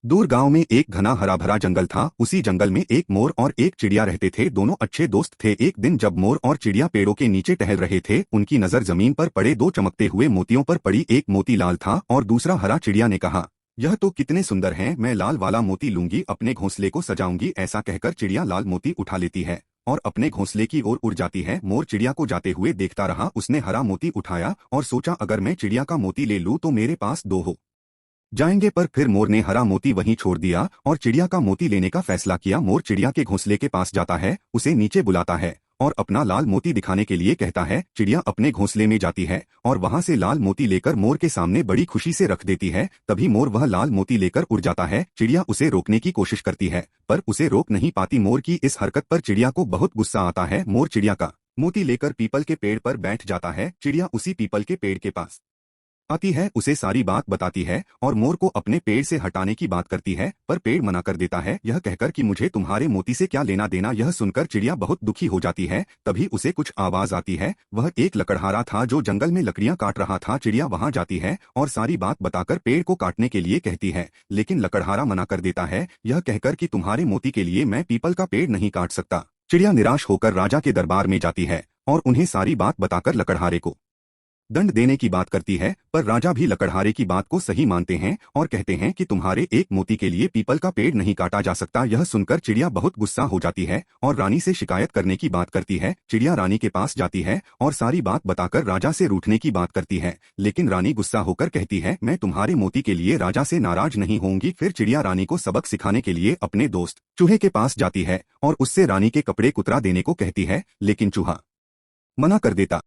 दूर गांव में एक घना हरा भरा जंगल था। उसी जंगल में एक मोर और एक चिड़िया रहते थे। दोनों अच्छे दोस्त थे। एक दिन जब मोर और चिड़िया पेड़ों के नीचे टहल रहे थे, उनकी नजर जमीन पर पड़े दो चमकते हुए मोतियों पर पड़ी। एक मोती लाल था और दूसरा हरा। चिड़िया ने कहा, यह तो कितने सुंदर हैं, मैं लाल वाला मोती लूंगी, अपने घोंसले को सजाऊंगी। ऐसा कहकर चिड़िया लाल मोती उठा लेती है और अपने घोंसले की ओर उड़ जाती है। मोर चिड़िया को जाते हुए देखता रहा। उसने हरा मोती उठाया और सोचा, अगर मैं चिड़िया का मोती ले लूं तो मेरे पास दो हो जाएंगे। पर फिर मोर ने हरा मोती वहीं छोड़ दिया और चिड़िया का मोती लेने का फैसला किया। मोर चिड़िया के घोंसले के पास जाता है, उसे नीचे बुलाता है और अपना लाल मोती दिखाने के लिए कहता है। चिड़िया अपने घोंसले में जाती है और वहां से लाल मोती लेकर मोर के सामने बड़ी खुशी से रख देती है। तभी मोर वह लाल मोती लेकर उड़ जाता है। चिड़िया उसे रोकने की कोशिश करती है पर उसे रोक नहीं पाती। मोर की इस हरकत पर चिड़िया को बहुत गुस्सा आता है। मोर चिड़िया का मोती लेकर पीपल के पेड़ पर बैठ जाता है। चिड़िया उसी पीपल के पेड़ के पास आती है, उसे सारी बात बताती है और मोर को अपने पेड़ से हटाने की बात करती है, पर पेड़ मना कर देता है, यह कहकर कि मुझे तुम्हारे मोती से क्या लेना देना। यह सुनकर चिड़िया बहुत दुखी हो जाती है। तभी उसे कुछ आवाज आती है। वह एक लकड़हारा था जो जंगल में लकड़ियां काट रहा था। चिड़िया वहां जाती है और सारी बात बताकर पेड़ को काटने के लिए कहती है, लेकिन लकड़हारा मना कर देता है, यह कहकर कि तुम्हारे मोती के लिए मैं पीपल का पेड़ नहीं काट सकता। चिड़िया निराश होकर राजा के दरबार में जाती है और उन्हें सारी बात बताकर लकड़हारे को दंड देने की बात करती है, पर राजा भी लकड़हारे की बात को सही मानते हैं और कहते हैं कि तुम्हारे एक मोती के लिए पीपल का पेड़ नहीं काटा जा सकता। यह सुनकर चिड़िया बहुत गुस्सा हो जाती है और रानी से शिकायत करने की बात करती है। चिड़िया रानी के पास जाती है और सारी बात बताकर राजा से रूठने की बात करती है, लेकिन रानी गुस्सा होकर कहती है, मैं तुम्हारे मोती के लिए राजा से नाराज नहीं होंगी। फिर चिड़िया रानी को सबक सिखाने के लिए अपने दोस्त चूहे के पास जाती है और उससे रानी के कपड़े कुतरा देने को कहती है, लेकिन चूहा मना कर देता